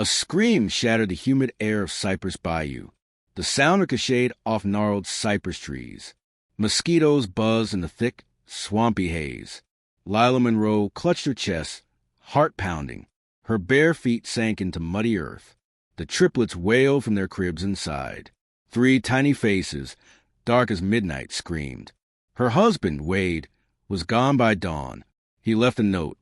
A scream shattered the humid air of Cypress Bayou. The sound ricocheted off gnarled cypress trees. Mosquitoes buzzed in the thick, swampy haze. Lila Monroe clutched her chest, heart pounding. Her bare feet sank into muddy earth. The triplets wailed from their cribs inside. 3 tiny faces, dark as midnight, screamed. Her husband, Wade, was gone by dawn. He left a note.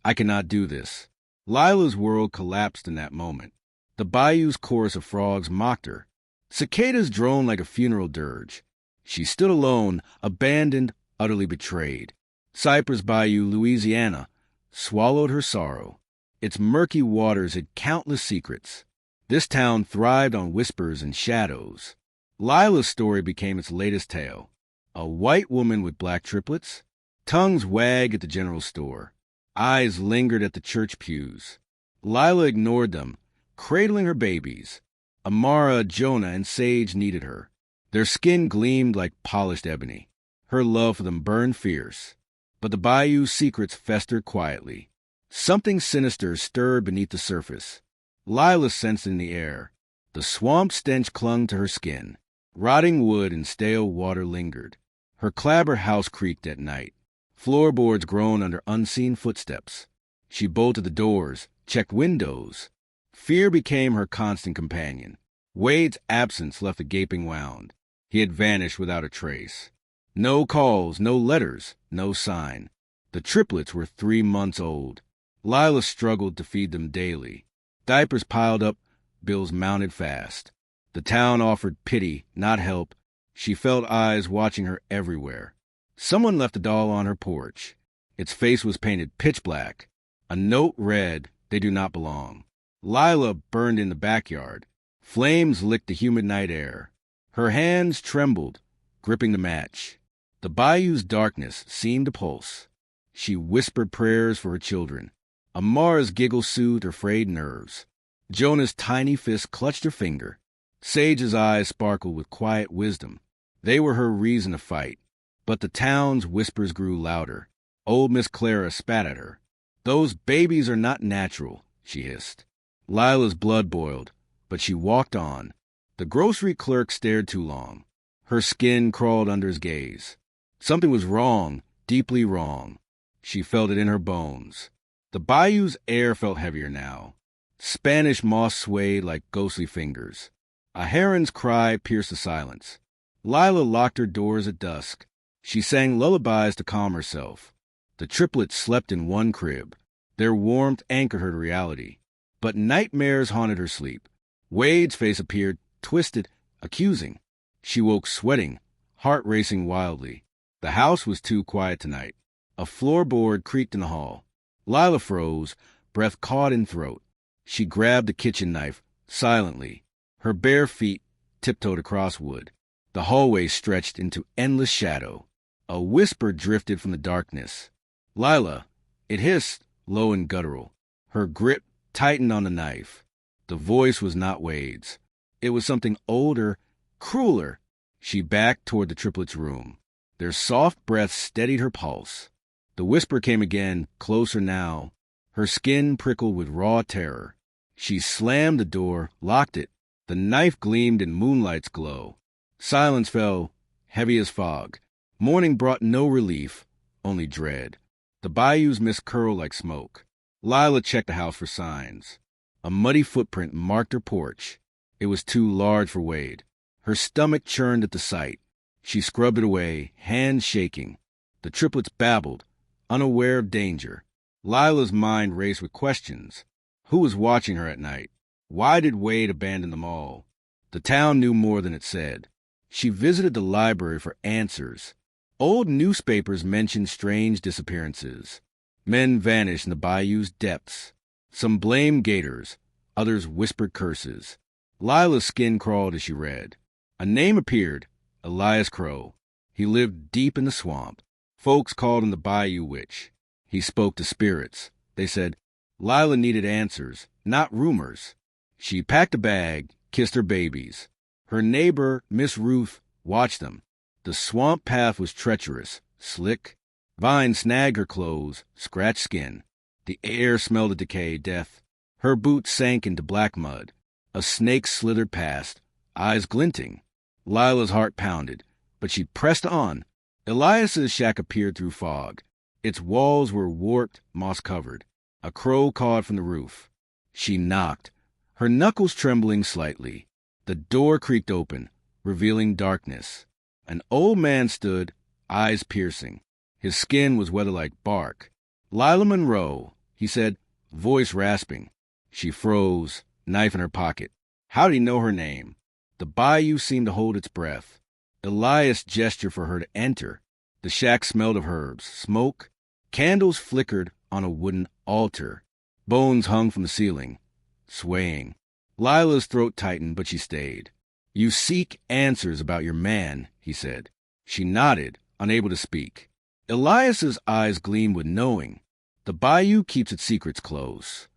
I cannot do this. Lila's world collapsed in that moment. The bayou's chorus of frogs mocked her. Cicadas droned like a funeral dirge. She stood alone, abandoned, utterly betrayed. Cypress Bayou, Louisiana, swallowed her sorrow. Its murky waters hid countless secrets. This town thrived on whispers and shadows. Lila's story became its latest tale. A white woman with black triplets. Tongues wagged at the general store. Eyes lingered at the church pews. Lila ignored them, cradling her babies. Amara, Jonah, and Sage needed her. Their skin gleamed like polished ebony. Her love for them burned fierce. But the bayou's secrets festered quietly. Something sinister stirred beneath the surface. Lila sensed in the air. The swamp stench clung to her skin. Rotting wood and stale water lingered. Her clapboard house creaked at night. Floorboards groaned under unseen footsteps. She bolted the doors, checked windows. Fear became her constant companion. Wade's absence left a gaping wound. He had vanished without a trace. No calls, no letters, no sign. The triplets were 3 months old. Lila struggled to feed them daily. Diapers piled up, bills mounted fast. The town offered pity, not help. She felt eyes watching her everywhere. Someone left a doll on her porch. Its face was painted pitch black. A note read, "They do not belong." Lila burned in the backyard. Flames licked the humid night air. Her hands trembled, gripping the match. The bayou's darkness seemed to pulse. She whispered prayers for her children. Amara's giggle soothed her frayed nerves. Jonah's tiny fist clutched her finger. Sage's eyes sparkled with quiet wisdom. They were her reason to fight. But the town's whispers grew louder. Old Miss Clara spat at her. "Those babies are not natural," she hissed. Lila's blood boiled, but she walked on. The grocery clerk stared too long. Her skin crawled under his gaze. Something was wrong, deeply wrong. She felt it in her bones. The bayou's air felt heavier now. Spanish moss swayed like ghostly fingers. A heron's cry pierced the silence. Lila locked her doors at dusk. She sang lullabies to calm herself. The triplets slept in one crib. Their warmth anchored her to reality. But nightmares haunted her sleep. Wade's face appeared, twisted, accusing. She woke sweating, heart racing wildly. The house was too quiet tonight. A floorboard creaked in the hall. Lila froze, breath caught in throat. She grabbed the kitchen knife, silently. Her bare feet tiptoed across wood. The hallway stretched into endless shadow. A whisper drifted from the darkness. "Lila," it hissed, low and guttural. Her grip tightened on the knife. The voice was not Wade's. It was something older, crueler. She backed toward the triplets' room. Their soft breaths steadied her pulse. The whisper came again, closer now. Her skin prickled with raw terror. She slammed the door, locked it. The knife gleamed in moonlight's glow. Silence fell, heavy as fog. Morning brought no relief, only dread. The bayou's mist curled like smoke. Lila checked the house for signs. A muddy footprint marked her porch. It was too large for Wade. Her stomach churned at the sight. She scrubbed it away, hands shaking. The triplets babbled, unaware of danger. Lila's mind raced with questions. Who was watching her at night? Why did Wade abandon them all? The town knew more than it said. She visited the library for answers. Old newspapers mentioned strange disappearances. Men vanished in the bayou's depths. Some blamed gators, others whispered curses. Lila's skin crawled as she read. A name appeared, Elias Crow. He lived deep in the swamp. Folks called him the Bayou Witch. He spoke to spirits. They said Lila needed answers, not rumors. She packed a bag, kissed her babies. Her neighbor, Miss Ruth, watched them. The swamp path was treacherous, slick. Vines snagged her clothes, scratched skin. The air smelled of decay, death. Her boots sank into black mud. A snake slithered past, eyes glinting. Lila's heart pounded, but she pressed on. Elias's shack appeared through fog. Its walls were warped, moss-covered. A crow cawed from the roof. She knocked, her knuckles trembling slightly. The door creaked open, revealing darkness. An old man stood, eyes piercing. His skin was weathered like bark. "Lila Monroe," he said, voice rasping. She froze, knife in her pocket. How did he know her name? The bayou seemed to hold its breath. Elias gestured for her to enter. The shack smelled of herbs, smoke. Candles flickered on a wooden altar. Bones hung from the ceiling, swaying. Lila's throat tightened, but she stayed. "You seek answers about your man," he said. She nodded, unable to speak. Elias's eyes gleamed with knowing. The bayou keeps its secrets close.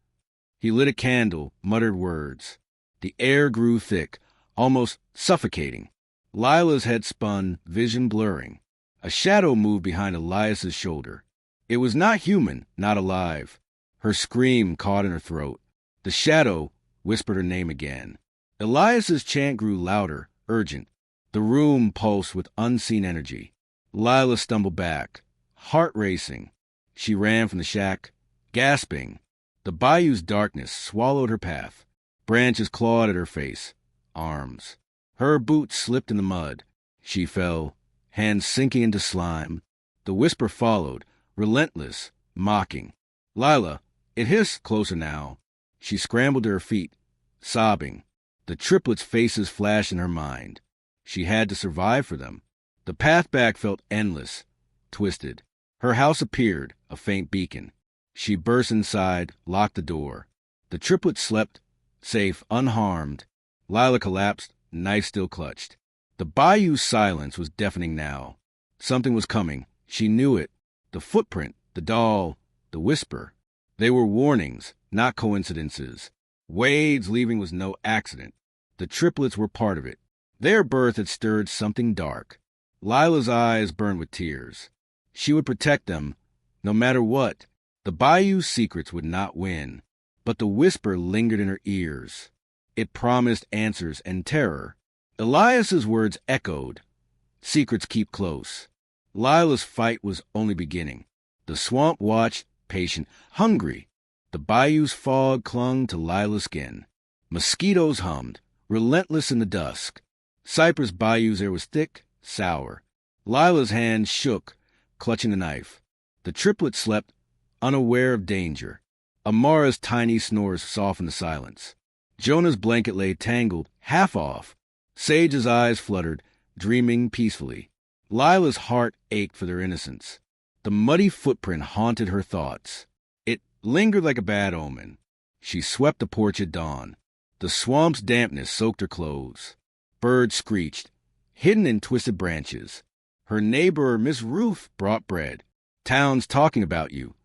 He lit a candle, muttered words. The air grew thick, almost suffocating. Lila's head spun, vision blurring. A shadow moved behind Elias's shoulder. It was not human, not alive. Her scream caught in her throat. The shadow whispered her name again. Elias's chant grew louder, urgent. The room pulsed with unseen energy. Lila stumbled back, heart racing. She ran from the shack, gasping. The bayou's darkness swallowed her path. Branches clawed at her face, arms. Her boots slipped in the mud. She fell, hands sinking into slime. The whisper followed, relentless, mocking. "Lila," it hissed closer now. She scrambled to her feet, sobbing. The triplets' faces flashed in her mind. She had to survive for them. The path back felt endless, twisted. Her house appeared, a faint beacon. She burst inside, locked the door. The triplets slept, safe, unharmed. Lila collapsed, knife still clutched. The bayou's silence was deafening now. Something was coming. She knew it. The footprint, the doll, the whisper. They were warnings, not coincidences. Wade's leaving was no accident. The triplets were part of it. Their birth had stirred something dark. Lila's eyes burned with tears. She would protect them, no matter what. The bayou's secrets would not win. But the whisper lingered in her ears. It promised answers and terror. Elias's words echoed. Secrets keep close. Lila's fight was only beginning. The swamp watched, patient, hungry. The bayou's fog clung to Lila's skin. Mosquitoes hummed, relentless in the dusk. Cypress bayou's air was thick, sour. Lila's hand shook, clutching the knife. The triplets slept, unaware of danger. Amara's tiny snores softened the silence. Jonah's blanket lay tangled, half off. Sage's eyes fluttered, dreaming peacefully. Lila's heart ached for their innocence. The muddy footprint haunted her thoughts. It lingered like a bad omen. She swept the porch at dawn. The swamp's dampness soaked her clothes. Birds screeched, hidden in twisted branches. Her neighbor, Miss Ruth, brought bread. "Town's talking about you,"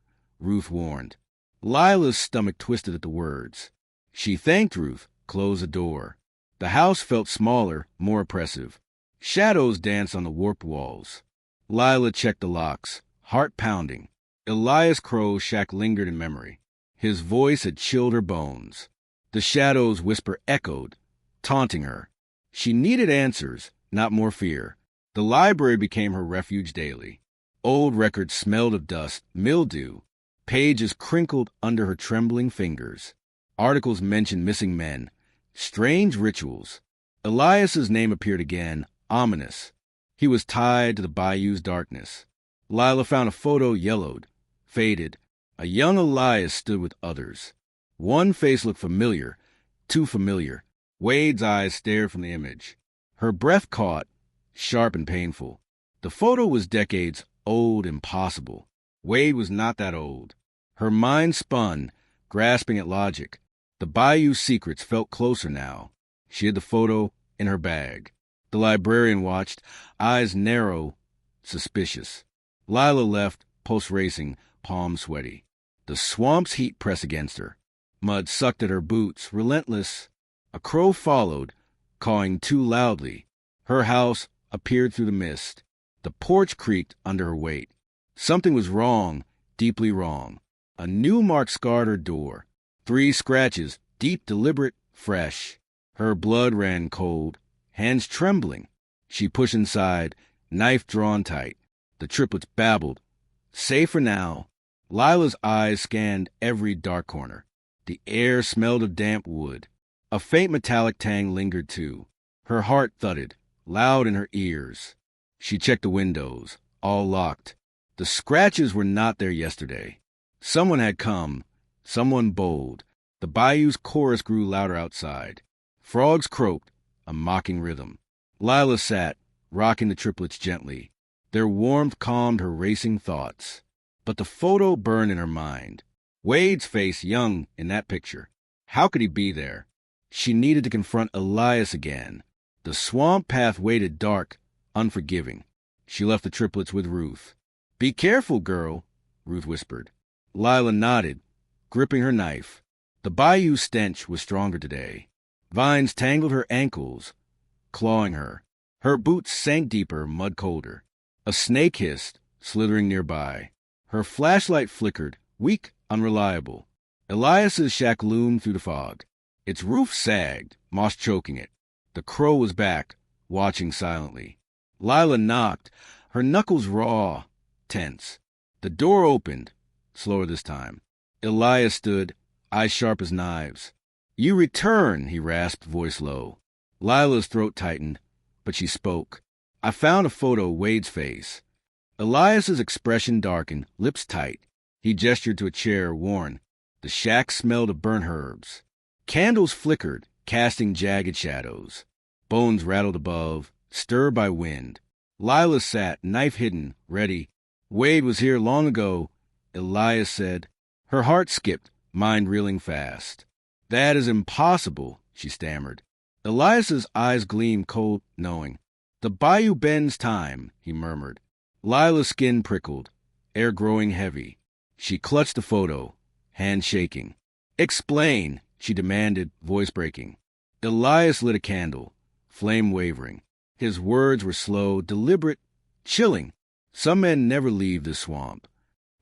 Ruth warned. Lila's stomach twisted at the words. She thanked Ruth, closed the door. The house felt smaller, more oppressive. Shadows danced on the warped walls. Lila checked the locks, heart pounding. Elias Crow's shack lingered in memory. His voice had chilled her bones. The shadow's whisper echoed, taunting her. She needed answers, not more fear. The library became her refuge daily. Old records smelled of dust, mildew. Pages crinkled under her trembling fingers. Articles mentioned missing men, strange rituals. Elias's name appeared again, ominous. He was tied to the bayou's darkness. Lila found a photo yellowed, faded. A young Elias stood with others. One face looked familiar, too familiar. Wade's eyes stared from the image. Her breath caught, sharp and painful. The photo was decades old, impossible. Wade was not that old. Her mind spun, grasping at logic. The bayou's secrets felt closer now. She hid the photo in her bag. The librarian watched, eyes narrow, suspicious. Lila left, pulse racing, palms sweaty. The swamp's heat pressed against her. Mud sucked at her boots, relentless. A crow followed, cawing too loudly. Her house appeared through the mist. The porch creaked under her weight. Something was wrong, deeply wrong. A new mark scarred her door. 3 scratches, deep, deliberate, fresh. Her blood ran cold, hands trembling. She pushed inside, knife drawn tight. The triplets babbled. Safe for now. Lila's eyes scanned every dark corner. The air smelled of damp wood. A faint metallic tang lingered too. Her heart thudded, loud in her ears. She checked the windows, all locked. The scratches were not there yesterday. Someone had come, someone bold. The bayou's chorus grew louder outside. Frogs croaked, a mocking rhythm. Lila sat, rocking the triplets gently. Their warmth calmed her racing thoughts. But the photo burned in her mind. Wade's face young in that picture. How could he be there? She needed to confront Elias again. The swamp path waited dark, unforgiving. She left the triplets with Ruth. "Be careful, girl," Ruth whispered. Lila nodded, gripping her knife. The bayou stench was stronger today. Vines tangled her ankles, clawing her. Her boots sank deeper, mud colder. A snake hissed, slithering nearby. Her flashlight flickered, weak, unreliable. Elias's shack loomed through the fog. Its roof sagged, moss choking it. The crow was back, watching silently. Lila knocked, her knuckles raw, tense. The door opened, slower this time. Elias stood, eyes sharp as knives. "You return," he rasped, voice low. Lila's throat tightened, but she spoke. "I found a photo of Wade's face." Elias's expression darkened, lips tight. He gestured to a chair, worn. The shack smelled of burnt herbs. Candles flickered, casting jagged shadows. Bones rattled above, stirred by wind. Lila sat, knife hidden, ready. "Wade was here long ago," Elias said. Her heart skipped, mind reeling fast. "That is impossible," she stammered. Elias's eyes gleamed cold, knowing. "The bayou bends time," he murmured. Lila's skin prickled, air growing heavy. She clutched the photo, hand shaking. "Explain," she demanded, voice breaking. Elias lit a candle, flame wavering. His words were slow, deliberate, chilling. "Some men never leave this swamp."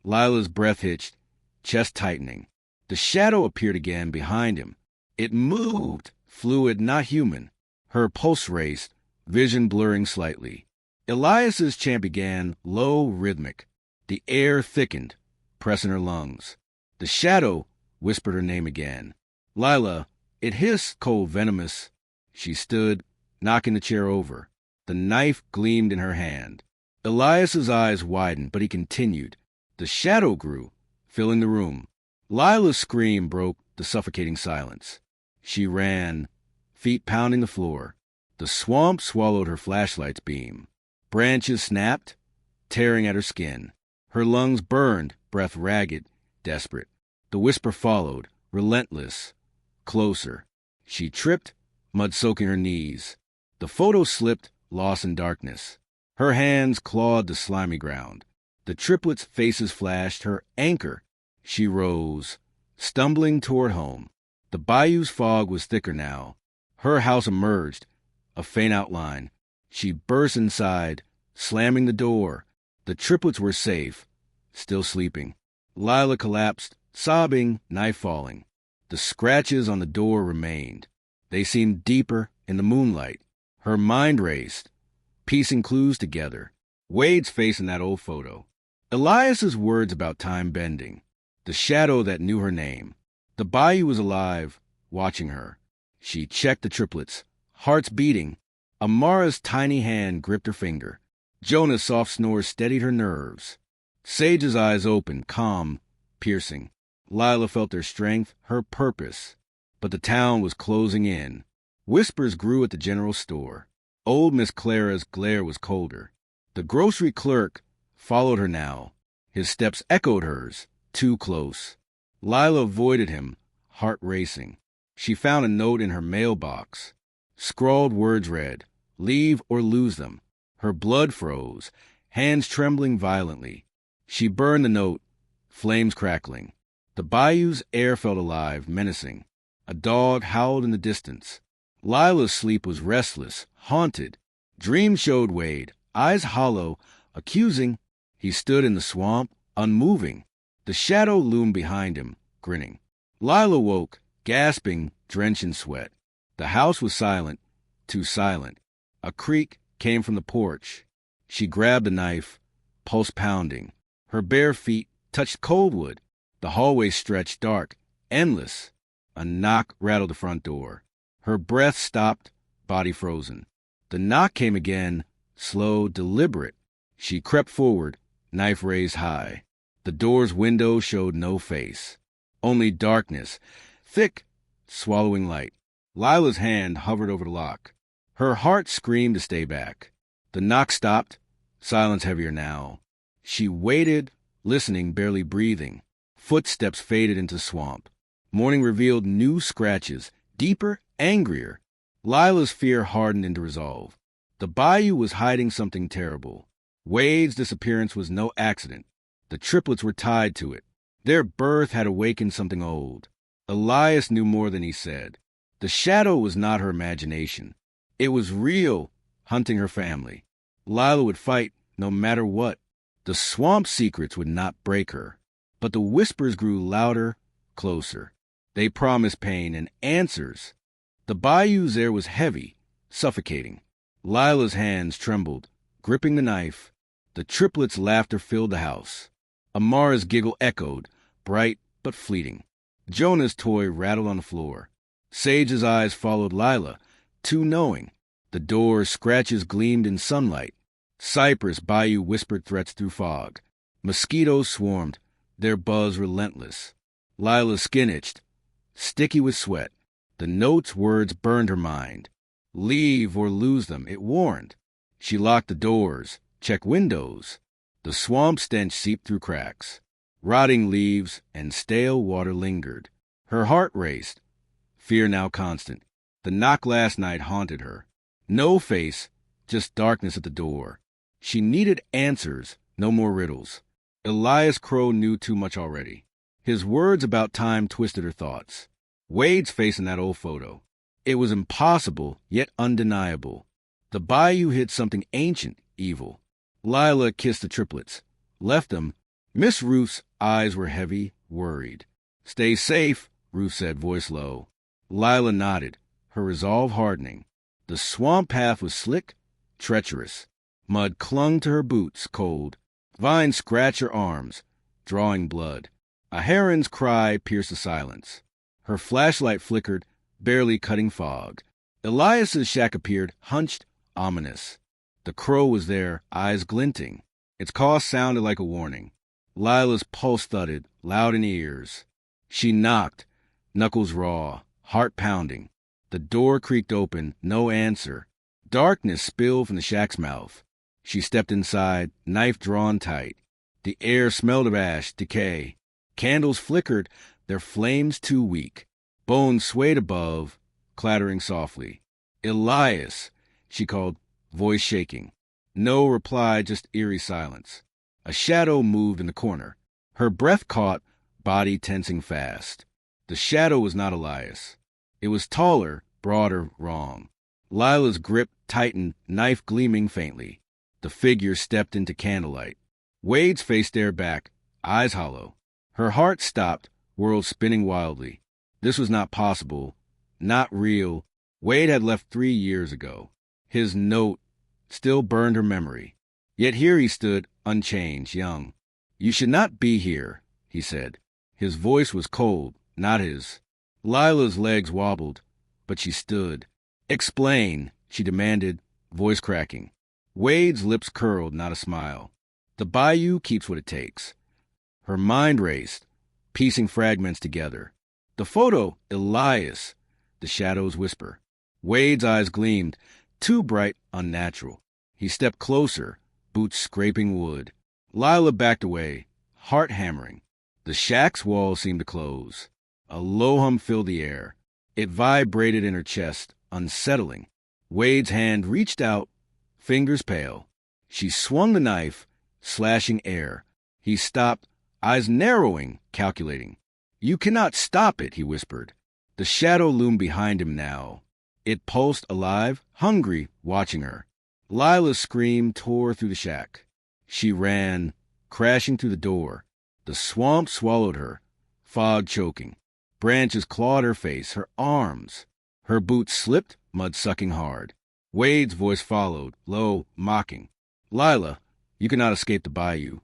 Lila's breath hitched, chest tightening. The shadow appeared again behind him. It moved, fluid, not human. Her pulse raced, vision blurring slightly. Elias's chant began, low, rhythmic. The air thickened, pressing her lungs. The shadow whispered her name again. "Lila," it hissed, cold, venomous. She stood, knocking the chair over. The knife gleamed in her hand. Elias's eyes widened, but he continued. The shadow grew, filling the room. Lila's scream broke the suffocating silence. She ran, feet pounding the floor. The swamp swallowed her flashlight's beam. Branches snapped, tearing at her skin. Her lungs burned, breath ragged, desperate. The whisper followed, relentless, closer. She tripped, mud soaking her knees. The photo slipped, lost in darkness. Her hands clawed the slimy ground. The triplets' faces flashed, her anchor. She rose, stumbling toward home. The bayou's fog was thicker now. Her house emerged, a faint outline. She burst inside, slamming the door. The triplets were safe, still sleeping. Lila collapsed, sobbing, knife falling. The scratches on the door remained. They seemed deeper in the moonlight. Her mind raced, piecing clues together. Wade's face in that old photo. Elias's words about time bending. The shadow that knew her name. The bayou was alive, watching her. She checked the triplets, hearts beating. Amara's tiny hand gripped her finger. Jonah's soft snores steadied her nerves. Sage's eyes opened, calm, piercing. Lila felt their strength, her purpose. But the town was closing in. Whispers grew at the general store. Old Miss Clara's glare was colder. The grocery clerk followed her now. His steps echoed hers, too close. Lila avoided him, heart racing. She found a note in her mailbox. Scrawled words read, "Leave or lose them." Her blood froze, hands trembling violently. She burned the note, flames crackling. The bayou's air felt alive, menacing. A dog howled in the distance. Lila's sleep was restless, haunted. Dreams showed Wade, eyes hollow, accusing. He stood in the swamp, unmoving. The shadow loomed behind him, grinning. Lila woke, gasping, drenched in sweat. The house was silent, too silent. A creak came from the porch. She grabbed the knife, pulse pounding. Her bare feet touched cold wood. The hallway stretched dark, endless. A knock rattled the front door. Her breath stopped, body frozen. The knock came again, slow, deliberate. She crept forward, knife raised high. The door's window showed no face. Only darkness, thick, swallowing light. Lila's hand hovered over the lock. Her heart screamed to stay back. The knock stopped, silence heavier now. She waited, listening, barely breathing. Footsteps faded into swamp. Morning revealed new scratches, deeper, angrier. Lila's fear hardened into resolve. The bayou was hiding something terrible. Wade's disappearance was no accident. The triplets were tied to it. Their birth had awakened something old. Elias knew more than he said. The shadow was not her imagination. It was real, hunting her family. Lila would fight no matter what. The swamp secrets would not break her. But the whispers grew louder, closer. They promised pain and answers. The bayou's air was heavy, suffocating. Lila's hands trembled, gripping the knife. The triplets' laughter filled the house. Amara's giggle echoed, bright but fleeting. Jonah's toy rattled on the floor. Sage's eyes followed Lila, too knowing. The door's scratches gleamed in sunlight. Cypress Bayou whispered threats through fog. Mosquitoes swarmed, their buzz relentless. Lila's skin itched, sticky with sweat. The note's words burned her mind. Leave or lose them, it warned. She locked the doors, checked windows. The swamp stench seeped through cracks. Rotting leaves and stale water lingered. Her heart raced, fear now constant. The knock last night haunted her. No face, just darkness at the door. She needed answers, no more riddles. Elias Crow knew too much already. His words about time twisted her thoughts. Wade's face in that old photo. It was impossible, yet undeniable. The bayou hid something ancient, evil. Lila kissed the triplets. Left them. Miss Ruth's eyes were heavy, worried. Stay safe, Ruth said, voice low. Lila nodded, her resolve hardening. The swamp path was slick, treacherous. Mud clung to her boots, cold. Vines scratched her arms, drawing blood. A heron's cry pierced the silence. Her flashlight flickered, barely cutting fog. Elias's shack appeared, hunched, ominous. The crow was there, eyes glinting. Its call sounded like a warning. Lila's pulse thudded, loud in ears. She knocked, knuckles raw, heart pounding. The door creaked open, no answer. Darkness spilled from the shack's mouth. She stepped inside, knife drawn tight. The air smelled of ash, decay. Candles flickered, their flames too weak. Bones swayed above, clattering softly. Elias, she called, voice shaking. No reply, just eerie silence. A shadow moved in the corner. Her breath caught, body tensing fast. The shadow was not Elias. It was taller, broader, wrong. Lila's grip tightened, knife gleaming faintly. The figure stepped into candlelight. Wade's face stared back, eyes hollow. Her heart stopped, world spinning wildly. This was not possible, not real. Wade had left 3 years ago. His note still burned her memory. Yet here he stood, unchanged, young. You should not be here, he said. His voice was cold, not his. Lila's legs wobbled, but she stood. Explain, she demanded, voice cracking. Wade's lips curled, not a smile. The bayou keeps what it takes. Her mind raced, piecing fragments together. The photo, Elias, the shadows whisper. Wade's eyes gleamed, too bright, unnatural. He stepped closer, boots scraping wood. Lila backed away, heart hammering. The shack's walls seemed to close. A low hum filled the air. It vibrated in her chest, unsettling. Wade's hand reached out, fingers pale. She swung the knife, slashing air. He stopped, eyes narrowing, calculating. You cannot stop it, he whispered. The shadow loomed behind him now. It pulsed alive, hungry, watching her. Lila's scream tore through the shack. She ran, crashing through the door. The swamp swallowed her, fog choking. Branches clawed her face, her arms. Her boots slipped, mud sucking hard. Wade's voice followed, low, mocking. Lila, you cannot escape the bayou.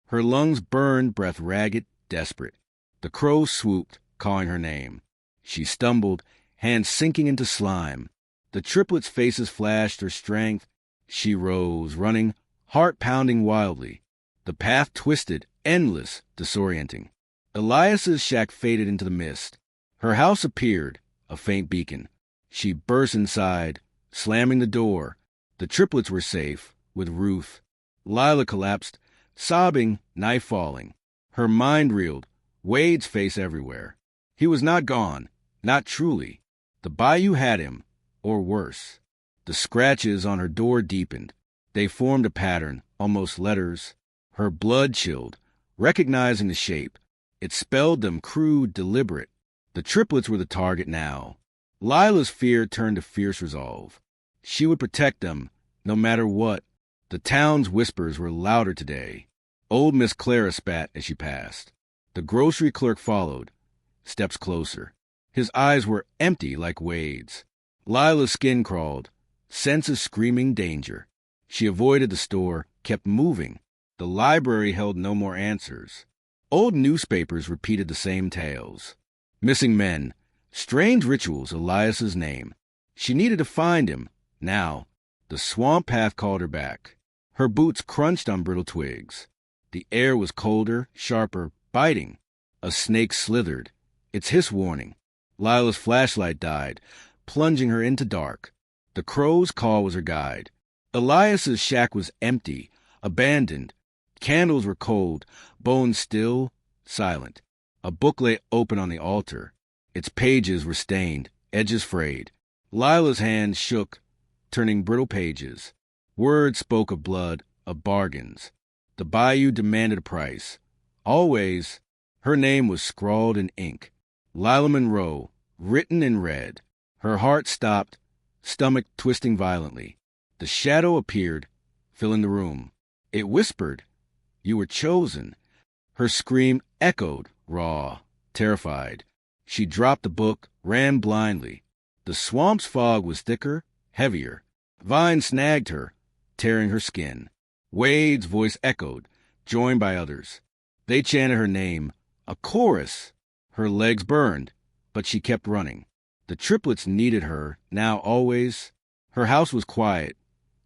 Her lungs burned, breath ragged, desperate. The crows swooped, calling her name. She stumbled, hands sinking into slime. The triplets' faces flashed her strength. She rose, running, heart pounding wildly. The path twisted, endless, disorienting. Elias's shack faded into the mist. Her house appeared, a faint beacon. She burst inside, slamming the door. The triplets were safe, with Ruth. Lila collapsed, sobbing, knife falling. Her mind reeled, Wade's face everywhere. He was not gone, not truly. The bayou had him, or worse. The scratches on her door deepened. They formed a pattern, almost letters. Her blood chilled, recognizing the shape. It spelled them crude, deliberate. The triplets were the target now. Lila's fear turned to fierce resolve. She would protect them, no matter what. The town's whispers were louder today. Old Miss Clara spat as she passed. The grocery clerk followed, steps closer. His eyes were empty like Wade's. Lila's skin crawled, senses screaming danger. She avoided the store, kept moving. The library held no more answers. Old newspapers repeated the same tales. Missing men, strange rituals, Elias's name. She needed to find him, now. The swamp path called her back. Her boots crunched on brittle twigs. The air was colder, sharper, biting. A snake slithered, its hiss warning. Lila's flashlight died, plunging her into dark. The crow's call was her guide. Elias's shack was empty, abandoned. Candles were cold, bones still, silent. A book lay open on the altar. Its pages were stained, edges frayed. Lila's hand shook, turning brittle pages. Words spoke of blood, of bargains. The bayou demanded a price. Always, her name was scrawled in ink. Lila Monroe, written in red. Her heart stopped, stomach twisting violently. The shadow appeared, filling the room. It whispered, "You were chosen." Her scream echoed, raw, terrified. She dropped the book, ran blindly. The swamp's fog was thicker, heavier. Vines snagged her, tearing her skin. Wade's voice echoed, joined by others. They chanted her name, a chorus. Her legs burned, but she kept running. The triplets needed her, now always. Her house was quiet,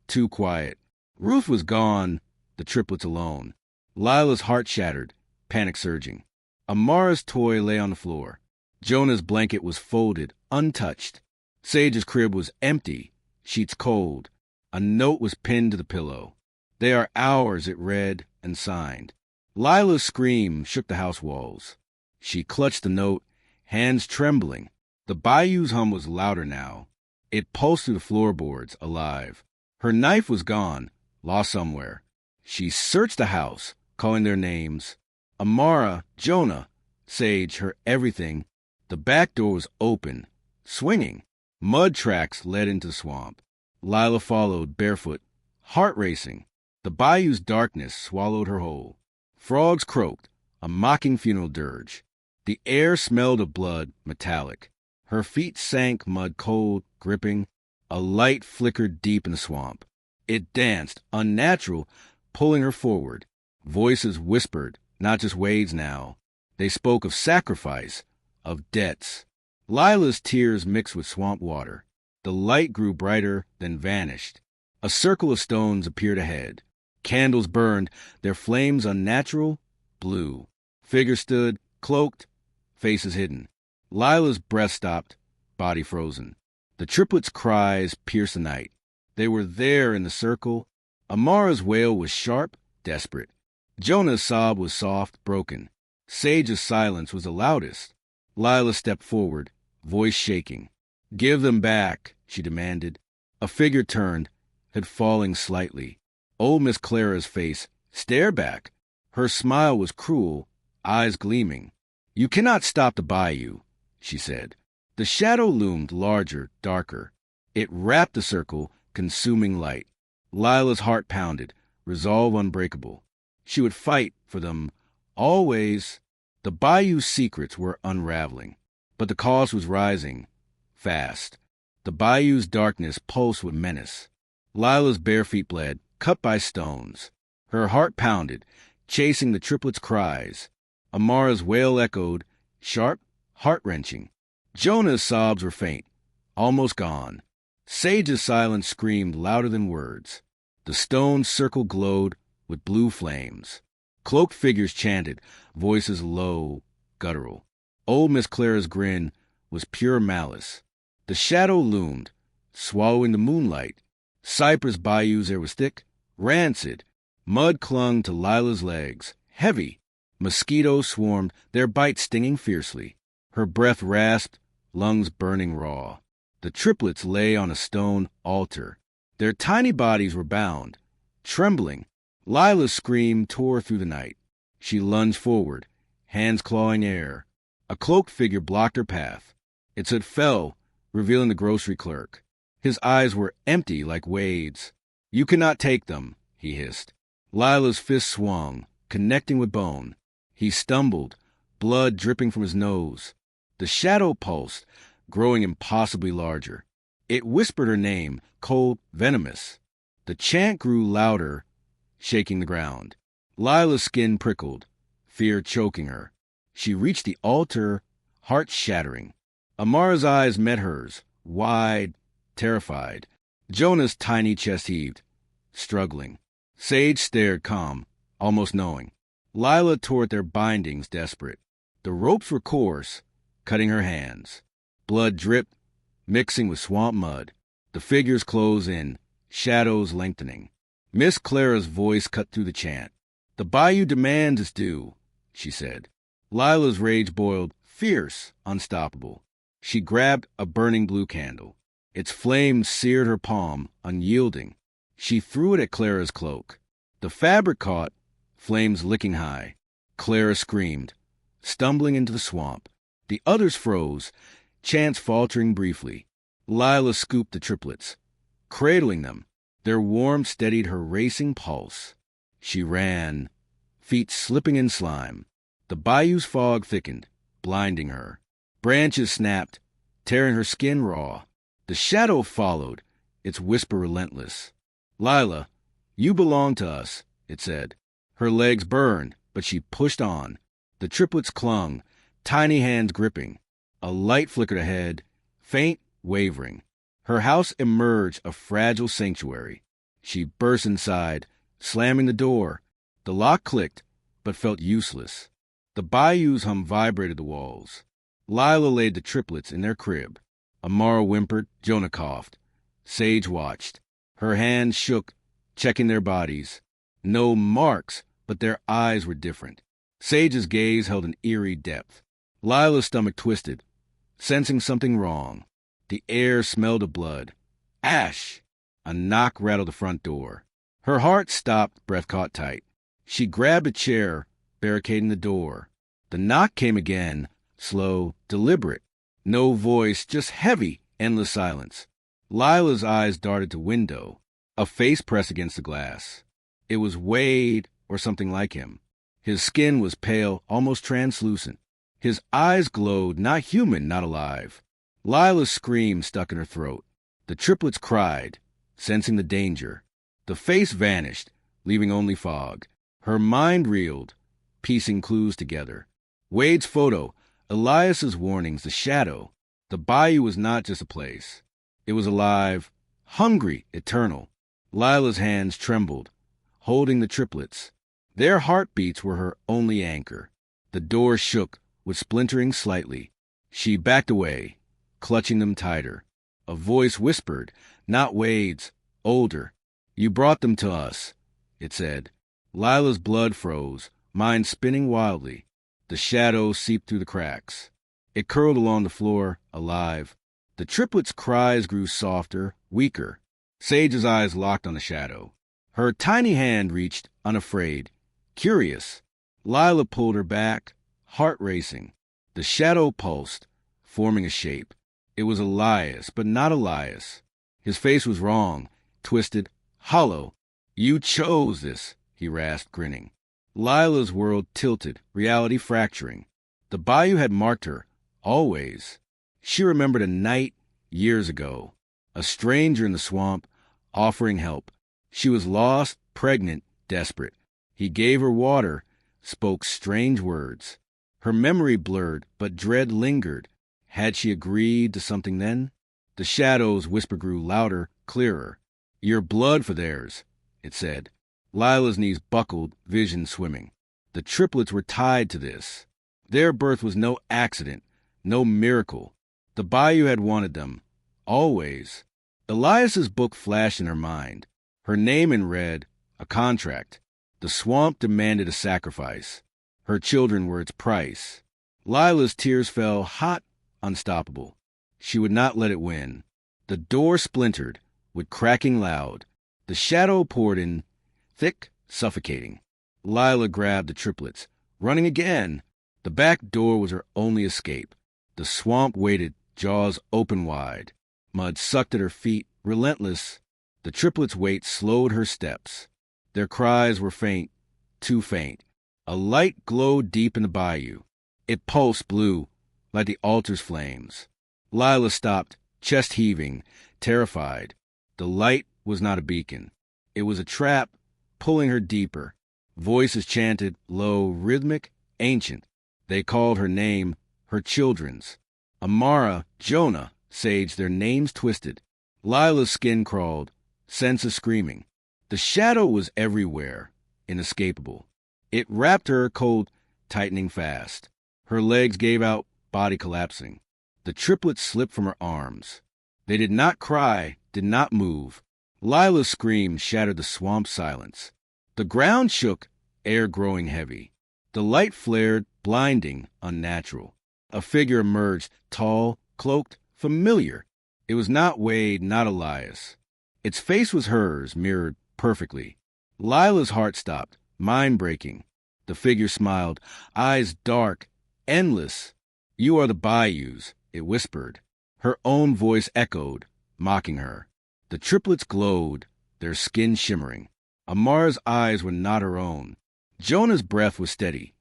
too quiet. Ruth was gone, the triplets alone. Lila's heart shattered, panic surging. Amara's toy lay on the floor. Jonah's blanket was folded, untouched. Sage's crib was empty, sheets cold. A note was pinned to the pillow. "They are ours," it read and signed. Lila's scream shook the house walls. She clutched the note, hands trembling. The bayou's hum was louder now. It pulsed through the floorboards, alive. Her knife was gone, lost somewhere. She searched the house, calling their names. Amara, Jonah, Sage, her everything. The back door was open, swinging. Mud tracks led into the swamp. Lila followed, barefoot, heart racing. The bayou's darkness swallowed her whole. Frogs croaked, a mocking funeral dirge. The air smelled of blood, metallic. Her feet sank, mud cold, gripping. A light flickered deep in the swamp. It danced, unnatural, pulling her forward. Voices whispered, not just Wade's now. They spoke of sacrifice, of debts. Lila's tears mixed with swamp water. The light grew brighter, then vanished. A circle of stones appeared ahead. Candles burned, their flames unnatural, blue. Figures stood, cloaked, faces hidden. Lila's breath stopped, body frozen. The triplets' cries pierced the night. They were there in the circle. Amara's wail was sharp, desperate. Jonah's sob was soft, broken. Sage's silence was the loudest. Lila stepped forward, voice shaking. "Give them back," she demanded. A figure turned, head falling slightly. Old Miss Clara's face stared back. Her smile was cruel, eyes gleaming. "You cannot stop the bayou," she said. The shadow loomed larger, darker. It wrapped the circle, consuming light. Lila's heart pounded, resolve unbreakable. She would fight for them, always. The bayou's secrets were unraveling. But the cost was rising, fast. The bayou's darkness pulsed with menace. Lila's bare feet bled, cut by stones. Her heart pounded, chasing the triplets' cries. Amara's wail echoed, sharp, heart-wrenching. Jonah's sobs were faint, almost gone. Sage's silence screamed louder than words. The stone circle glowed with blue flames. Cloaked figures chanted, voices low, guttural. Old Miss Clara's grin was pure malice. The shadow loomed, swallowing the moonlight. Cypress Bayou's air was thick, rancid. Mud clung to Lila's legs, heavy. Mosquitoes swarmed, their bites stinging fiercely. Her breath rasped, lungs burning raw. The triplets lay on a stone altar. Their tiny bodies were bound, trembling. Lila's scream tore through the night. She lunged forward, hands clawing air. A cloaked figure blocked her path. Its hood fell, revealing the grocery clerk. His eyes were empty like Wade's. "You cannot take them," he hissed. Lila's fist swung, connecting with bone. He stumbled, blood dripping from his nose. The shadow pulsed, growing impossibly larger. It whispered her name, cold, venomous. The chant grew louder, shaking the ground. Lila's skin prickled, fear choking her. She reached the altar, heart shattering. Amara's eyes met hers, wide, terrified. Jonah's tiny chest heaved, struggling. Sage stared calm, almost knowing. Lila tore at their bindings, desperate. The ropes were coarse, cutting her hands. Blood dripped, mixing with swamp mud. The figures closed in, shadows lengthening. Miss Clara's voice cut through the chant. "The bayou demands its due," she said. Lila's rage boiled, fierce, unstoppable. She grabbed a burning blue candle. Its flame seared her palm, unyielding. She threw it at Clara's cloak. The fabric caught, flames licking high. Clara screamed, stumbling into the swamp. The others froze, chants faltering briefly. Lila scooped the triplets, cradling them. Their warmth steadied her racing pulse. She ran, feet slipping in slime. The bayou's fog thickened, blinding her. Branches snapped, tearing her skin raw. The shadow followed, its whisper relentless. "Lila, you belong to us," it said. Her legs burned, but she pushed on. The triplets clung, tiny hands gripping. A light flickered ahead, faint, wavering. Her house emerged a fragile sanctuary. She burst inside, slamming the door. The lock clicked, but felt useless. The bayou's hum vibrated the walls. Lila laid the triplets in their crib. Amara whimpered, Jonah coughed. Sage watched. Her hands shook, checking their bodies. No marks, but their eyes were different. Sage's gaze held an eerie depth. Lila's stomach twisted, sensing something wrong. The air smelled of blood. Ash! A knock rattled the front door. Her heart stopped, breath caught tight. She grabbed a chair, barricading the door. The knock came again, slow, deliberate. No voice, just heavy, endless silence. Lila's eyes darted to window, a face pressed against the glass. It was Wade or something like him. His skin was pale, almost translucent. His eyes glowed, not human, not alive. Lila's scream stuck in her throat. The triplets cried, sensing the danger. The face vanished, leaving only fog. Her mind reeled, piecing clues together. Wade's photo, Elias's warnings, the shadow. The bayou was not just a place. It was alive, hungry, eternal. Lila's hands trembled, holding the triplets. Their heartbeats were her only anchor. The door shook, with splintering slightly. She backed away, clutching them tighter. A voice whispered, not Wade's, older. "You brought them to us," it said. Lila's blood froze, mind spinning wildly. The shadow seeped through the cracks. It curled along the floor, alive. The triplets' cries grew softer, weaker. Sage's eyes locked on the shadow. Her tiny hand reached, unafraid, curious. Lila pulled her back, heart racing. The shadow pulsed, forming a shape. It was Elias, but not Elias. His face was wrong, twisted, hollow. "You chose this," he rasped, grinning. Lila's world tilted, reality fracturing. The bayou had marked her, Always. She remembered a night years ago. A stranger in the swamp, offering help. She was lost, pregnant, desperate. He gave her water, spoke strange words. Her memory blurred, but dread lingered. Had she agreed to something then? The shadows' whisper grew louder, clearer. Your blood for theirs, it said. Lila's knees buckled, vision swimming. The triplets were tied to this. Their birth was no accident, no miracle. The Bayou had wanted them. Always. Elias's book flashed in her mind. Her name in red, a contract. The swamp demanded a sacrifice. Her children were its price. Lila's tears fell hot, unstoppable. She would not let it win. The door splintered, with cracking loud. The shadow poured in, thick, suffocating. Lila grabbed the triplets, running again. The back door was her only escape. The swamp waited, jaws open wide. Mud sucked at her feet, relentless. The triplets' weight slowed her steps. Their cries were faint, too faint. A light glowed deep in the bayou. It pulsed blue, like the altar's flames. Lila stopped, chest heaving, terrified. The light was not a beacon. It was a trap, pulling her deeper. Voices chanted, low, rhythmic, ancient. They called her name, her children's. Amara, Jonah, Sage, their names twisted. Lila's skin crawled, senses screaming. The shadow was everywhere, inescapable. It wrapped her, cold, tightening fast. Her legs gave out, body collapsing. The triplets slipped from her arms. They did not cry, did not move. Lila's scream shattered the swamp silence. The ground shook, air growing heavy. The light flared, blinding, unnatural. A figure emerged, tall, cloaked, familiar. It was not Wade, not Elias. Its face was hers, mirrored perfectly. Lila's heart stopped, mind breaking. The figure smiled, eyes dark, endless. You are the Bayous, it whispered. Her own voice echoed, mocking her. The triplets glowed, their skin shimmering. Amara's eyes were not her own. Jonah's breath was steady,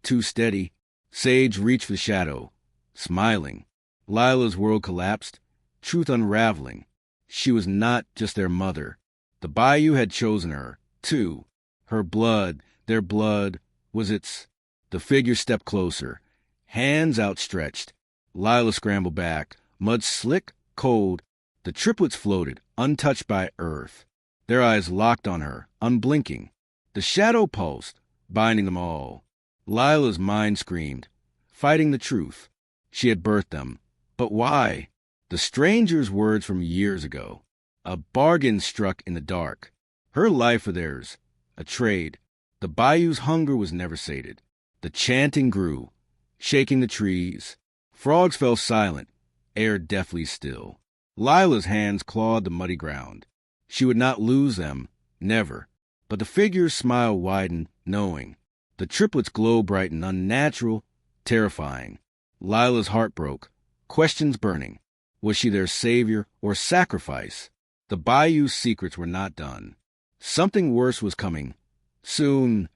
too steady. Sage reached for the shadow, smiling. Lila's world collapsed, truth unraveling. She was not just their mother. The Bayou had chosen her, too. Her blood, their blood, was its. The figure stepped closer, hands outstretched. Lila scrambled back, mud slick, cold. The triplets floated, untouched by earth. Their eyes locked on her, unblinking. The shadow pulsed, binding them all. Lila's mind screamed, fighting the truth. She had birthed them. But why? The stranger's words from years ago. A bargain struck in the dark. Her life for theirs. A trade. The bayou's hunger was never sated. The chanting grew, shaking the trees. Frogs fell silent, air deathly still. Lila's hands clawed the muddy ground. She would not lose them, never. But the figure's smile widened, knowing. The triplets' glow brightened, unnatural, terrifying. Lila's heart broke, questions burning. Was she their savior or sacrifice? The bayou's secrets were not done. Something worse was coming. Soon,